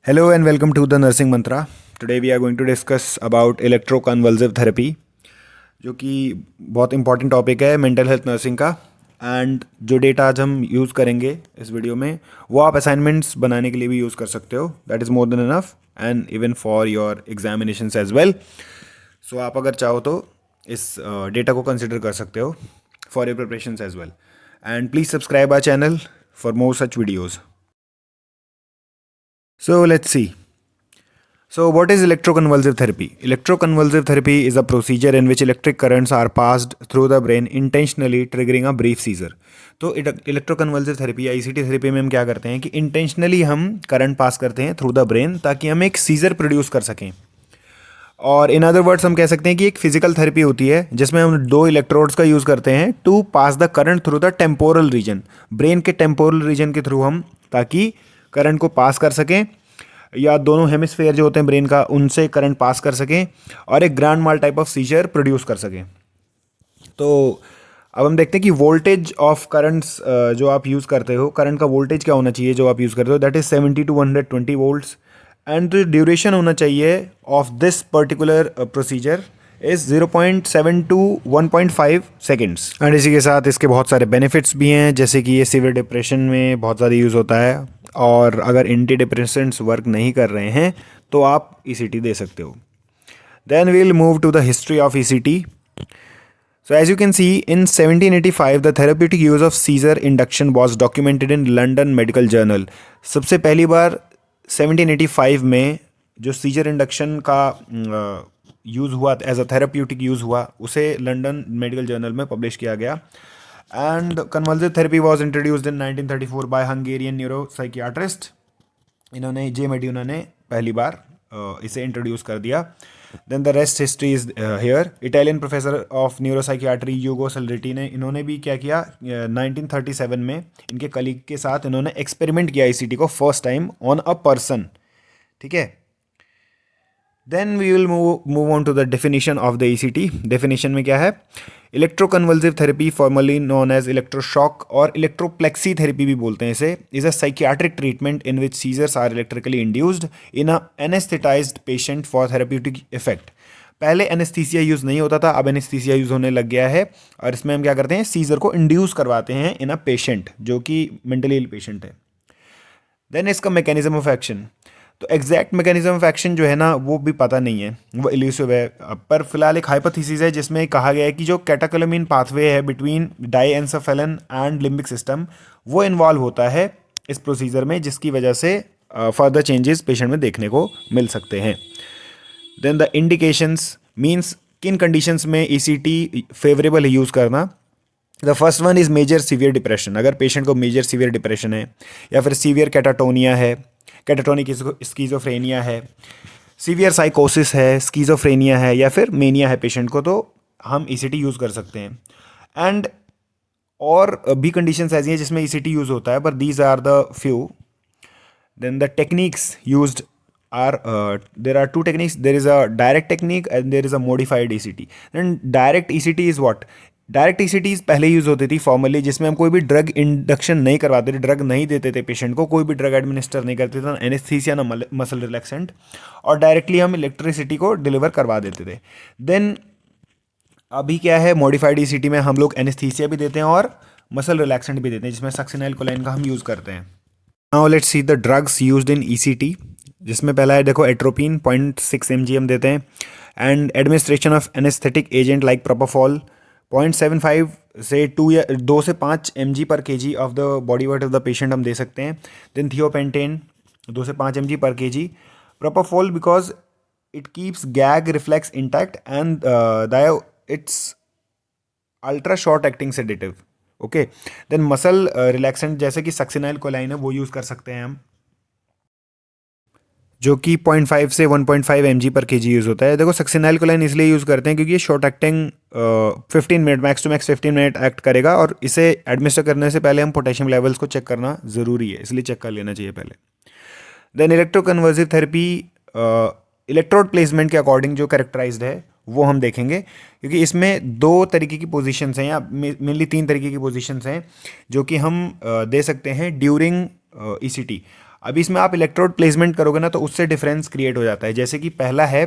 Hello and welcome to the Nursing Mantra. Today we are going to discuss about electroconvulsive therapy, जो कि बहुत important topic है mental health nursing का। And जो data आज हम यूज़ करेंगे इस वीडियो में वो आप असाइनमेंट्स बनाने के लिए भी यूज़ कर सकते हो। That is more than enough and even for your examinations as well. So आप अगर चाहो तो इस डेटा को कंसिडर कर सकते हो for your preparations as well. And please subscribe our channel for more such videos. So let's see. So what is electroconvulsive therapy? Electroconvulsive therapy is a procedure in which electric currents are passed through the brain intentionally triggering a brief seizure. तो electroconvulsive therapy या ECT therapy में हम क्या करते हैं कि intentionally हम current pass करते हैं थ्रू द ब्रेन ताकि हम एक सीजर प्रोड्यूस कर सकें। और इन अदर वर्ड्स हम कह सकते हैं कि एक फिजिकल थेरेपी होती है जिसमें हम दो इलेक्ट्रोड्स का यूज़ करते हैं to pass the current through the temporal region, brain के टेम्पोरल रीजन के थ्रू हम ताकि करंट को पास कर सकें या दोनों हेमिस्फेयर जो होते हैं ब्रेन का उनसे करंट पास कर सकें और एक grand mal type of seizure produce कर सकें। तो अब हम देखते हैं कि वोल्टेज ऑफ करंट्स जो आप यूज़ करते हो, करंट का वोल्टेज क्या होना चाहिए जो आप यूज़ करते हो, that is 70 to 120 volts. And duration होना चाहिए of this particular procedure is 0.7 to 1.5 seconds. And इसी के साथ इसके बहुत सारे बेनिफिट्स भी हैं, जैसे कि ये सीवियर डिप्रेशन में बहुत ज़्यादा यूज़ होता है और अगर एंटी डिप्रेसेंट्स वर्क नहीं कर रहे हैं तो आप ईसीटी दे सकते हो। Then we will move to the history of ECT. So as you can see, in 1785, the therapeutic use of seizure induction was documented in London Medical Journal. सबसे पहली बार 1785 में जो सीजर इंडक्शन का यूज़ हुआ as a therapeutic use हुआ उसे London medical journal में publish किया गया। And convulsive therapy was introduced in 1934 by Hungarian neuropsychiatrist. इन्होंने जे मेडिना ने पहली बार इसे इंट्रोड्यूस कर दिया। Then the rest history is here. Italian professor of neuropsychiatry Ugo Cerletti ने इन्होंने भी क्या किया, 1937 में इनके कलीग के साथ इन्होंने एक्सपेरिमेंट किया ईसीटी को first time on a person. ठीक है, then we will move on to the definition of the ECT. Definition में क्या है, electroconvulsive therapy formerly known as electroshock और इलेक्ट्रोप्लेक्सी थेरेपी भी बोलते हैं इसे, is a psychiatric treatment in which seizures are electrically induced in an anaesthetised patient for therapeutic effect. पहले anaesthesia use नहीं होता था, अब एनेस्थीसिया यूज़ होने लग गया है और इसमें हम क्या करते हैं, सीजर को इंड्यूस करवाते हैं इन अ पेशेंट जो कि मेंटली इल पेशेंट है। देन इसका मैकेनिज्म ऑफ एक्शन, तो एग्जैक्ट मैकेनिज्म ऑफ एक्शन जो है ना वो भी पता नहीं है, वो इल्यूसिव है, पर फिलहाल एक हाइपोथेसिस है जिसमें कहा गया है कि जो कैटाकोलामिन पाथवे है बिटवीन डाईएन्सेफेलिन एंड लिम्बिक सिस्टम वो इन्वॉल्व होता है इस प्रोसीजर में, जिसकी वजह से फर्दर चेंजेस पेशेंट में देखने को मिल सकते हैं। देन द इंडिकेशंस मीन्स किन कंडीशंस में ईसीटी फेवरेबल है यूज़ करना। The first one is major severe depression. अगर पेशेंट को मेजर सीवियर डिप्रेशन है या फिर सीवियर कैटाटोनिया है, कैटाटोनिक स्कीजोफ्रेनिया है, सीवियर साइकोसिस है, स्कीजोफ्रेनिया है या फिर मेनिया है पेशेंट को, तो हम ईसीटी यूज़ कर सकते हैं। एंड और भी कंडीशंस ऐसी हैं जिसमें ईसीटी यूज़ होता है, पर these are the few. Then the techniques used are there are two techniques. There is a direct technique and there is a modified ECT. And direct ECT is what? Direct ECTs पहले use होती थी formally, जिसमें हम कोई भी drug induction नहीं करवाते थे, ड्रग नहीं देते थे पेशेंट को, कोई भी ड्रग एडमिनिस्टर नहीं करते थे, ना एनेस्थीसिया ना मसल रिलैक्सेंट, और डायरेक्टली हम इलेक्ट्रिसिटी को डिलीवर करवा देते थे। देन अभी क्या है, मॉडिफाइड ECT में हम लोग एनेस्थीसिया भी देते हैं और मसल रिलैक्सेंट भी देते हैं, जिसमें सक्सिनाइलकोलाइन का हम यूज़ करते हैं। Now let's see the drugs used in ECT, जिसमें पहला है देखो एट्रोपिन 0.6 mg हम देते हैं। And administration of anaesthetic agent like propofol 0.75 से 2 से 5 mg पर kg of the body weight of the patient हम दे सकते हैं। देन थियोपेंटेन 2 से 5 mg पर kg। Propofol because it keeps gag reflex intact and it's ultra short acting sedative. Okay, then muscle relaxant जैसे कि सक्सिनाइलकोलाइन है वो यूज़ कर सकते हैं हम, जो कि 0.5 से 1.5 mg पर kg यूज़ होता है। देखो सक्सिनाइलकोलाइन इसलिए यूज़ करते हैं क्योंकि ये short acting 15 minute max to max 15 minute act करेगा, और इसे एडमिनिस्टर करने से पहले हम पोटेशियम लेवल्स को चेक करना ज़रूरी है, इसलिए चेक कर लेना चाहिए पहले। देन इलेक्ट्रोकन्वर्सिव थेरेपी इलेक्ट्रोड प्लेसमेंट के अकॉर्डिंग जो कैरेक्टराइज्ड है वो हम देखेंगे, क्योंकि इसमें 2 तरीके की पोजीशंस हैं या मेनली 3 तरीके की पोजीशंस हैं जो कि हम दे सकते हैं ड्यूरिंग ECT। अभी इसमें आप इलेक्ट्रोड प्लेसमेंट करोगे ना तो उससे डिफरेंस क्रिएट हो जाता है। जैसे कि पहला है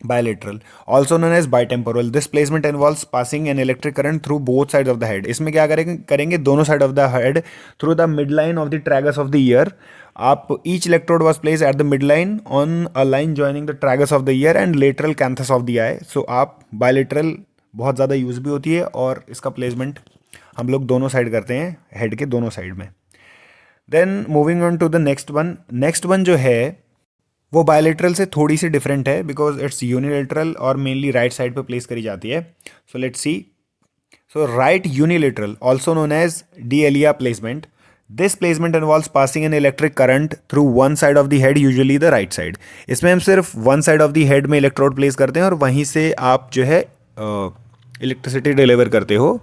bilateral, also known as bitemporal. This placement involves passing an electric current through both sides of the head. इसमें क्या करेंगे दोनों side of the head through the midline of the tragus of the ear. आप each electrode was placed at the midline on a line joining the tragus of the ear and lateral canthus of the eye. So आप bilateral बहुत ज़्यादा use भी होती है और इसका placement हम लोग दोनों साइड करते हैं हेड के दोनों साइड में। Then moving on to the next one जो है वो बायलेटरल से थोड़ी सी डिफरेंट है बिकॉज इट्स यूनिलेटरल और मेनली राइट साइड पे प्लेस करी जाती है। So let's see. So right unilateral also known as d'Elia placement, this placement involves passing an electric current through one side of the head, usually the right side. इसमें हम सिर्फ one side of the head में electrode place करते हैं और वहीं से आप जो है इलेक्ट्रिसिटी डिलीवर करते हो।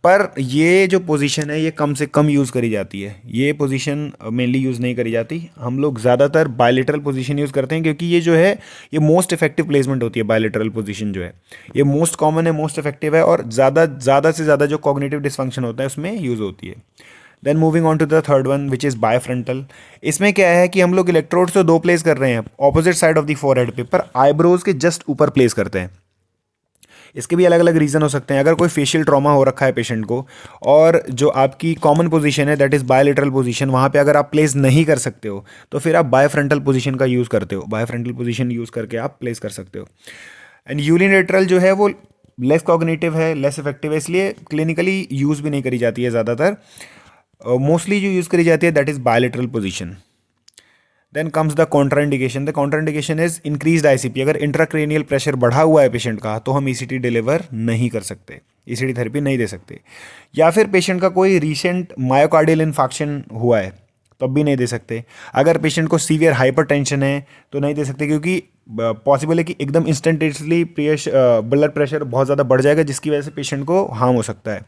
पर ये जो पोजीशन है ये कम से कम यूज़ करी जाती है, ये पोजीशन मेनली यूज़ नहीं करी जाती। हम लोग ज़्यादातर बायलेटरल पोजीशन यूज़ करते हैं क्योंकि ये जो है ये मोस्ट इफेक्टिव प्लेसमेंट होती है। बायलेटरल पोजीशन जो है ये मोस्ट कॉमन है, मोस्ट इफेक्टिव है और ज़्यादा से ज़्यादा जो कॉग्निटिव डिसफंक्शन होता है उसमें यूज़ होती है। Then moving on to the third one which is bifrontal. इसमें क्या है कि हम लोग इलेक्ट्रोड्स तो दो प्लेस कर रहे हैं opposite side of the forehead पे, पर आईब्रोज के जस्ट ऊपर प्लेस करते हैं। इसके भी अलग अलग रीज़न हो सकते हैं। अगर कोई फेशियल ट्रॉमा हो रखा है पेशेंट को और जो आपकी कॉमन पोजीशन है दैट इज़ बायलेटरल पोजीशन, वहाँ पे अगर आप प्लेस नहीं कर सकते हो तो फिर आप बायफ्रंटल पोजीशन का यूज़ करते हो, बायफ्रंटल पोजीशन यूज़ करके आप प्लेस कर सकते हो। एंड यूनिलेटरल जो है वो लेस कॉग्निटिव है, लेस इफेक्टिव है, इसलिए क्लिनिकली यूज़ भी नहीं करी जाती है ज़्यादातर। मोस्टली जो यूज़ करी जाती है that is bilateral position. Then comes the contraindication. The contraindication is increased ICP. अगर इंट्राक्रेनियल प्रेशर बढ़ा हुआ है पेशेंट का तो हम ईसीटी डिलीवर नहीं कर सकते, ईसीटी थेरेपी नहीं दे सकते। या फिर पेशेंट का कोई रिसेंट मायोकार्डियल इन्फाक्शन हुआ है तब भी नहीं दे सकते। अगर पेशेंट को सीवियर हाइपरटेंशन है तो नहीं दे सकते क्योंकि पॉसिबल है कि एकदम इंस्टेंटेनियसली ब्लड प्रेशर बहुत ज़्यादा बढ़ जाएगा जिसकी वजह से पेशेंट को हार्म हो सकता है।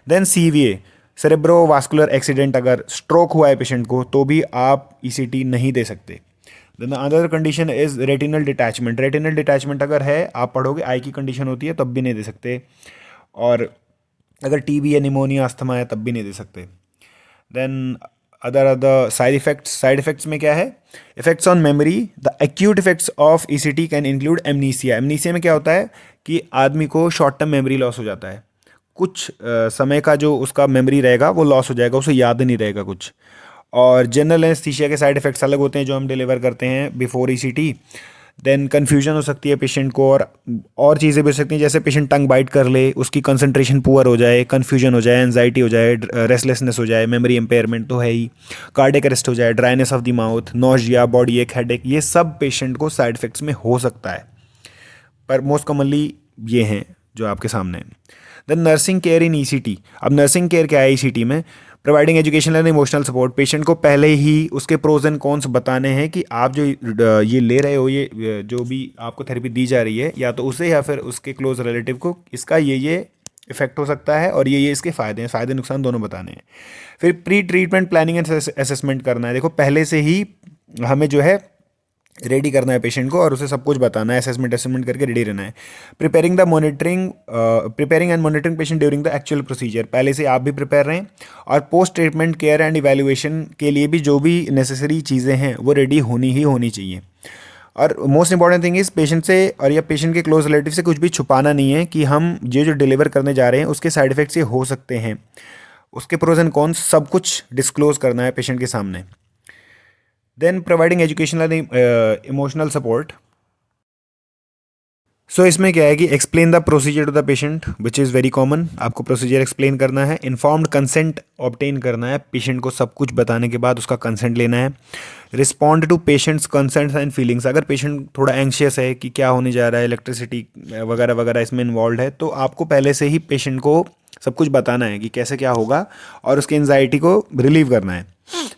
देन सीवीए सेरेब्रोवास्कुलर एक्सीडेंट, अगर स्ट्रोक हुआ है पेशेंट को तो भी आप ईसीटी नहीं दे सकते। Then other condition is retinal detachment. Retinal detachment अगर है, आप पढ़ोगे आई की कंडीशन होती है तब भी नहीं दे सकते। और अगर टीबी या निमोनिया अस्थमा है तब भी नहीं दे सकते। देन अदर साइड इफेक्ट्स में क्या है? Effects on memory. The acute effects of ECT can include amnesia. Amnesia में क्या होता है कि आदमी को शॉर्ट टर्म मेमोरी लॉस हो जाता है, कुछ समय का जो उसका मेमोरी रहेगा वो लॉस हो जाएगा, उसे याद नहीं रहेगा कुछ। और जनरल एनेस्थीसिया के साइड इफेक्ट्स अलग होते हैं जो हम डिलीवर करते हैं बिफोर ईसीटी। देन कन्फ्यूजन हो सकती है पेशेंट को और चीज़ें भी हो सकती हैं, जैसे पेशेंट टंग बाइट कर ले, उसकी कंसंट्रेशन पुअर हो जाए, कन्फ्यूजन हो जाए, एंजाइटी हो जाए, रेस्टलेसनेस हो जाए, मेमोरी इम्पेयरमेंट तो है ही, कार्डियक अरेस्ट हो जाए, dryness of the mouth, nausea, body एक, हेडेक, ये सब पेशेंट को साइड इफेक्ट्स में हो सकता है। पर मोस्ट कॉमनली ये हैं जो आपके सामने हैं। The nursing care in ECT. अब नर्सिंग केयर क्या है ईसीटी में? Providing educational and emotional support. Patient को पहले ही उसके प्रोज एंड कॉन्स बताने हैं कि आप जो ये ले रहे हो, ये जो भी आपको थेरेपी दी जा रही है, या तो उसे या फिर उसके क्लोज रिलेटिव को इसका ये इफेक्ट हो सकता है और ये इसके फ़ायदे हैं, फ़ायदे नुकसान दोनों बताने हैं। फिर pre treatment planning and assessment करना है। देखो पहले से ही हमें जो है रेडी करना है पेशेंट को और उसे सब कुछ बताना है, असेसमेंट करके रेडी रहना है। Preparing and monitoring patient during the actual procedure. पहले से आप भी प्रिपेयर रहें और post treatment care and evaluation के लिए भी जो भी नेसेसरी चीज़ें हैं वो रेडी होनी ही होनी चाहिए। और most important thing is patient से और या पेशेंट के क्लोज रिलेटिव से कुछ भी छुपाना नहीं है कि हम ये जो डिलीवर करने जा रहे हैं उसके साइड इफेक्ट्स ये हो सकते हैं, उसके प्रोज एंड कॉन्स सब कुछ डिस्क्लोज करना है पेशेंट के सामने। Then providing educational emotional support. So इसमें क्या है कि explain the procedure to the patient which is very common. आपको प्रोसीजर एक्सप्लेन करना है, इन्फॉर्म्ड कंसेंट ऑब्टेन करना है, पेशेंट को सब कुछ बताने के बाद उसका कंसेंट लेना है। Respond to patients concerns and feelings. अगर पेशेंट थोड़ा एंग्शियस है कि क्या होने जा रहा है, इलेक्ट्रिसिटी वगैरह वगैरह इसमें इन्वॉल्व है, तो आपको पहले से ही पेशेंट को सब कुछ बताना है कि कैसे क्या होगा और उसकी एंजाइटी को रिलीव करना है।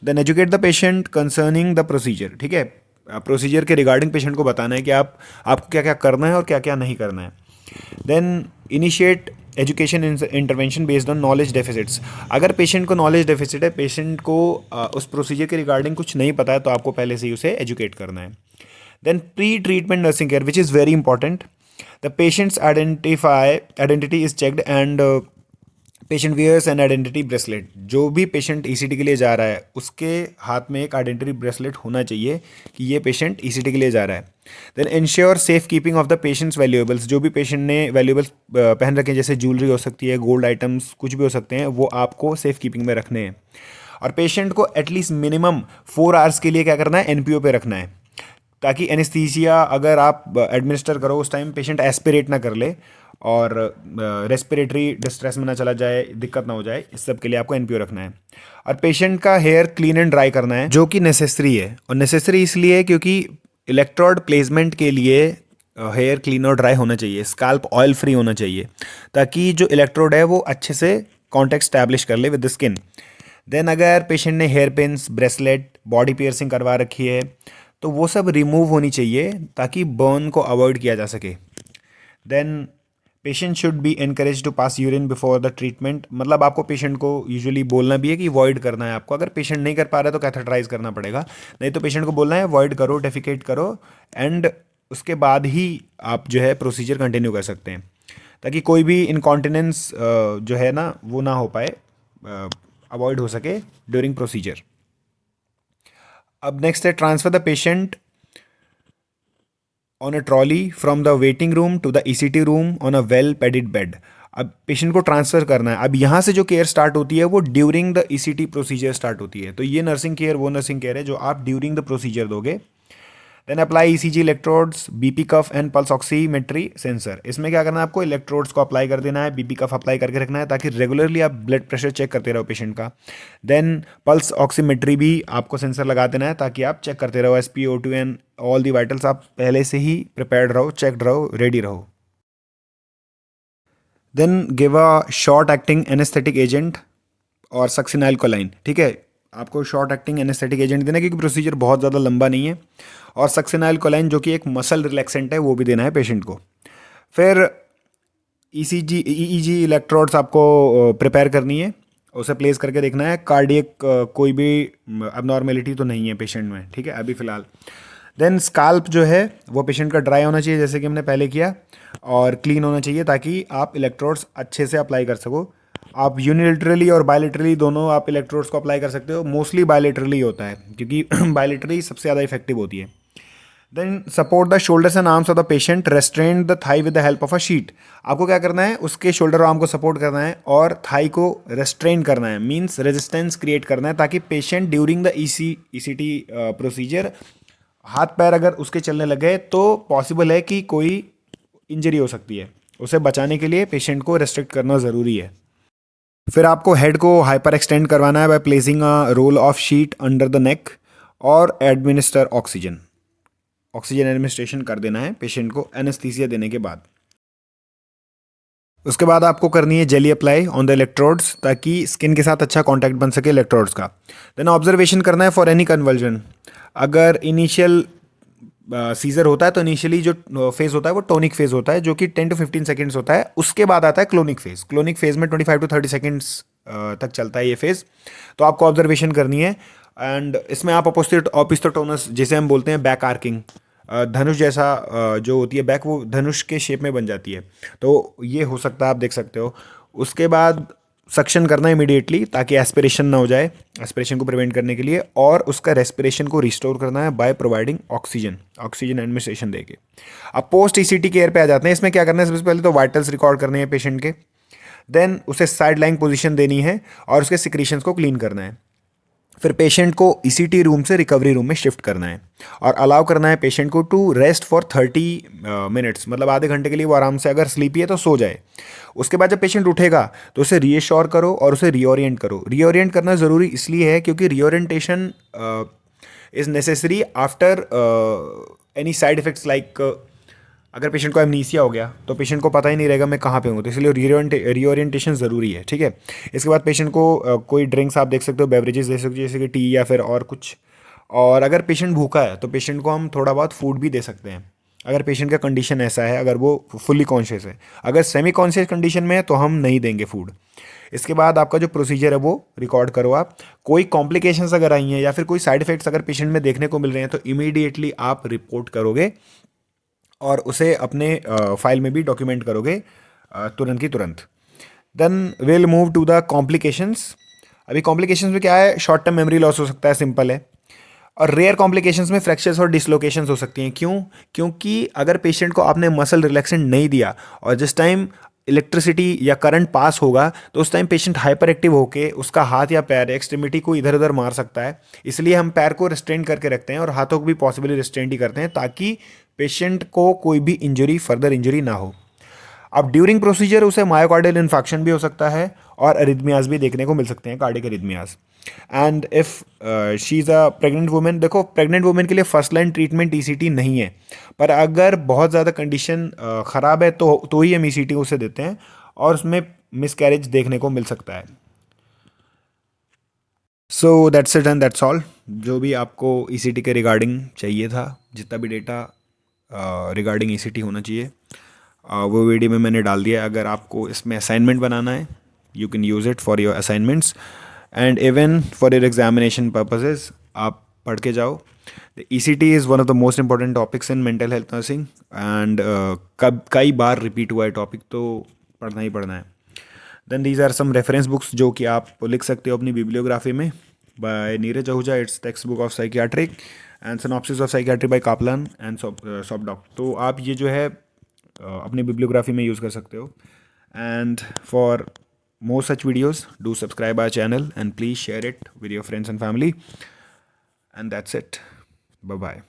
Then educate the patient concerning the procedure. ठीक है, प्रोसीजर के रिगार्डिंग पेशेंट को बताना है कि आपको क्या क्या करना है और क्या क्या नहीं करना है। Then initiate education intervention based on knowledge deficits. अगर पेशेंट को नॉलेज डेफिसिट है, पेशेंट को उस प्रोसीजर के रिगार्डिंग कुछ नहीं पता है, तो आपको पहले से ही उसे एजुकेट करना है। Then pre treatment nursing care which is very important. The patients identity is checked and patient wears an identity bracelet. जो भी पेशेंट ईसीटी के लिए जा रहा है उसके हाथ में एक आइडेंटिटी ब्रेसलेट होना चाहिए कि ये पेशेंट ईसीटी के लिए जा रहा है। Then ensure safe keeping of the patients valuables. जो भी पेशेंट ने वैल्यूएबल्स पहन रखे हैं, जैसे ज्वेलरी हो सकती है, गोल्ड आइटम्स कुछ भी हो सकते हैं, वो आपको सेफ कीपिंग में रखने हैं। और पेशेंट को एटलीस्ट मिनिमम 4 आवर्स के लिए क्या करना है, एनपीओ पे रखना है, ताकि एनेस्थीसिया अगर आप एडमिनिस्टर करो उस टाइम पेशेंट एस्पिरेट ना कर ले और रेस्पिरेटरी डिस्ट्रेस में ना चला जाए, दिक्कत ना हो जाए। इस सब के लिए आपको एनपीओ रखना है। और पेशेंट का हेयर क्लीन एंड ड्राई करना है, जो कि नेसेसरी है। और नेसेसरी इसलिए है क्योंकि इलेक्ट्रोड प्लेसमेंट के लिए हेयर क्लीन और ड्राई होना चाहिए, स्काल्प ऑयल फ्री होना चाहिए, ताकि जो इलेक्ट्रोड है वो अच्छे से कॉन्टेक्ट स्टैब्लिश कर ले विद द स्किन। देन अगर पेशेंट ने hair pins, bracelet, body piercing करवा रखी है तो वो सब रिमूव होनी चाहिए ताकि बर्न को अवॉइड किया जा सके। Then patient should be encourage to pass urine before the treatment. मतलब आपको पेशेंट को यूजुअली बोलना भी है कि वॉइड करना है आपको। अगर पेशेंट नहीं कर पा रहा है तो कैथेटराइज करना पड़ेगा, नहीं तो पेशेंट को बोलना है वॉइड करो, डेफिकेट करो, एंड उसके बाद ही आप जो है प्रोसीजर कंटिन्यू कर सकते हैं, ताकि कोई भी इनकॉन्टिनेंस जो है ना वो ना हो पाए, अवॉइड हो सके ड्यूरिंग प्रोसीजर। अब नेक्स्ट है transfer the patient on a trolley from the waiting room to the ECT room on a well padded bed. अब पेशेंट को ट्रांसफर करना है। अब यहाँ से जो केयर स्टार्ट होती है वो during the ECT procedure start होती है। तो ये नर्सिंग केयर वो नर्सिंग केयर है जो आप ड्यूरिंग द प्रोसीजर दोगे। Then apply ECG electrodes, BP cuff and pulse oximetry sensor. इसमें क्या करना है, आपको इलेक्ट्रोड्स को अप्लाई कर देना है, बीपी कफ अप्लाई करके रखना है ताकि रेगुलरली आप ब्लड प्रेशर चेक करते रहो पेशेंट का। देन पल्स ऑक्सीमेट्री भी आपको सेंसर लगा देना है ताकि आप चेक करते रहो, SpO2 and all the vitals आप पहले से ही प्रिपेयर्ड रहो, चेकड रहो, रेडी रहो। Then give a short acting anaesthetic agent और सक्सिनाइल कोलाइन। ठीक है, आपको शॉर्ट एक्टिंग एनेस्थेटिक एजेंट देना है क्योंकि प्रोसीजर बहुत ज़्यादा लंबा नहीं है। और सक्सिनाइल कोलाइन जो कि एक मसल रिलैक्सेंट है वो भी देना है पेशेंट को। फिर ECG EEG इलेक्ट्रोड्स आपको प्रिपेयर करनी है, उसे प्लेस करके देखना है कार्डियक कोई भी अबनॉर्मेलिटी तो नहीं है पेशेंट में। ठीक है, अभी फ़िलहाल। देन स्काल्प जो है वो पेशेंट का ड्राई होना चाहिए जैसे कि हमने पहले किया, और क्लीन होना चाहिए ताकि आप इलेक्ट्रोड्स अच्छे से अप्लाई कर सको। आप यूनिलेटरली और बायलेटरली दोनों आप इलेक्ट्रोड्स को अप्लाई कर सकते हो। मोस्टली बायलेटरली होता है क्योंकि बायलेटरली सबसे ज़्यादा इफेक्टिव होती है। Then support the shoulders and arms of the patient, restrain the thigh with the help of a sheet. आपको क्या करना है, उसके शोल्डर आर्म को सपोर्ट करना है और थाई को रेस्ट्रेन करना है, मीन्स रेजिस्टेंस क्रिएट करना है, ताकि patient during the ECT procedure हाथ पैर अगर उसके चलने लगे तो पॉसिबल है कि कोई इंजरी हो सकती है। उसे बचाने के लिए पेशेंट को रेस्ट्रिक्ट करना ज़रूरी है। फिर आपको हेड को हाइपर एक्सटेंड करवाना है by placing a roll of sheet under the neck और एडमिनिस्टर ऑक्सीजन एडमिनिस्ट्रेशन कर देना है पेशेंट को एनेस्थीसिया देने के बाद। उसके बाद आपको करनी है jelly apply on the electrodes ताकि स्किन के साथ अच्छा कांटेक्ट बन सके इलेक्ट्रोड्स का। देन ऑब्जर्वेशन करना है फॉर एनी कन्वर्जन। अगर इनिशियल सीजर होता है तो इनिशियली जो फेज होता है वो टोनिक फेज होता है जो कि 10 to 15 सेकेंड्स होता है। उसके बाद आता है क्लोनिक फेज। क्लोनिक फेज में 25 to 30 सेकेंड्स तक चलता है ये फेज। तो आपको ऑब्जर्वेशन करनी है एंड इसमें आप ओपिस्टोटोनस जिसे हम बोलते हैं बैक आर्किंग, धनुष जैसा जो होती है बैक, वो धनुष के शेप में बन जाती है। तो ये हो सकता है, आप देख सकते हो। उसके बाद सक्शन करना है इमीडिएटली ताकि एस्पिरेशन ना हो जाए, एस्पिरेशन को प्रिवेंट करने के लिए, और उसका रेस्पिरेशन को रिस्टोर करना है बाय प्रोवाइडिंग ऑक्सीजन एडमिनिस्ट्रेशन देके। अब पोस्ट ECT केयर पे आ जाते हैं। इसमें क्या करना है, सबसे पहले तो वाइटल्स रिकॉर्ड करने हैं पेशेंट के। देन उसे साइड लाइन पोजिशन देनी है और उसके सिक्रीशंस को क्लीन करना है। फिर पेशेंट को ECT रूम से रिकवरी रूम में शिफ्ट करना है और अलाउ करना है पेशेंट को टू रेस्ट फॉर 30 मिनट्स, मतलब आधे घंटे के लिए वो आराम से, अगर स्लीपी है तो सो जाए। उसके बाद जब पेशेंट उठेगा तो उसे रीएश्योर करो और उसे रीओरिएंट करो। रीओरिएंट करना ज़रूरी इसलिए है क्योंकि reorientation is necessary after any side effects like अगर पेशेंट को एमनीसिया हो गया तो पेशेंट को पता ही नहीं रहेगा मैं कहाँ पे हूँ, तो इसलिए रीओरिएंटेशन ज़रूरी है। ठीक है, इसके बाद पेशेंट को कोई ड्रिंक्स आप देख सकते हो, बेवरेजेस दे सकते हो जैसे कि टी या फिर और कुछ। और अगर पेशेंट भूखा है तो पेशेंट को हम थोड़ा बहुत फूड भी दे सकते हैं अगर पेशेंट का कंडीशन ऐसा है, अगर वो फुल्ली कॉन्शियस है। अगर सेमी कॉन्शियस कंडीशन में है तो हम नहीं देंगे फूड। इसके बाद आपका जो प्रोसीजर है वो रिकॉर्ड करो आप। कोई कॉम्प्लिकेशंस अगर आई हैं या फिर कोई साइड इफेक्ट्स अगर पेशेंट में देखने को मिल रहे हैं तो इमीडिएटली आप रिपोर्ट करोगे और उसे अपने फाइल में भी डॉक्यूमेंट करोगे तुरंत की तुरंत। Then will move to the complications. अभी कॉम्प्लिकेशंस में क्या है, शॉर्ट टर्म मेमोरी लॉस हो सकता है, सिंपल है। और रेयर कॉम्प्लिकेशंस में फ्रैक्चर्स और डिसलोकेशंस हो सकती हैं। क्यों? क्योंकि अगर पेशेंट को आपने मसल रिलैक्सेंट नहीं दिया और जिस टाइम इलेक्ट्रिसिटी या करंट पास होगा तो उस टाइम पेशेंट हाइपर एक्टिव होकर उसका हाथ या पैर एक्सट्रीमिटी को इधर उधर मार सकता है। इसलिए हम पैर को रिस्ट्रेन करके रखते हैं और हाथों को भी पॉसिबली रिस्ट्रेन ही करते हैं, ताकि पेशेंट को कोई भी इंजरी, फर्दर इंजरी ना हो। अब ड्यूरिंग प्रोसीजर उसे मायोकार्डियल इन्फेक्शन भी हो सकता है और अरिथमियाज भी देखने को मिल सकते हैं, cardiac अरिथमियाज। And if she is a pregnant women, देखो प्रेग्नेंट वुमेन के लिए फर्स्ट लाइन ट्रीटमेंट ईसीटी नहीं है, पर अगर बहुत ज़्यादा कंडीशन ख़राब है तो ही हम ईसीटी उसे देते हैं और उसमें मिसकैरेज देखने को मिल सकता है। So that's it and that's all. जो भी आपको ईसीटी के रिगार्डिंग चाहिए था, जितना भी डेटा रिगार्डिंग ईसीटी होना चाहिए, वो वीडियो में मैंने डाल दिया है। अगर आपको इसमें असाइनमेंट बनाना है, you can use it for your assignments and even for your examination purposes आप पढ़ के जाओ। The ECT is one of the most important topics in mental health nursing and कई बार रिपीट हुआ है टॉपिक, तो पढ़ना ही पढ़ना है। Then these are some reference books जो कि आप लिख सकते हो अपनी बिब्लियोग्राफी में। By Neeraj Ahuja, it's text book of psychiatric and synopsis of psychiatry by Kaplan and Sadock. तो आप ये जो है अपनी बिब्लियोग्राफी में यूज़ कर सकते हो। And for more such videos, do subscribe our channel and please share it with your friends and family. And that's it. Bye bye.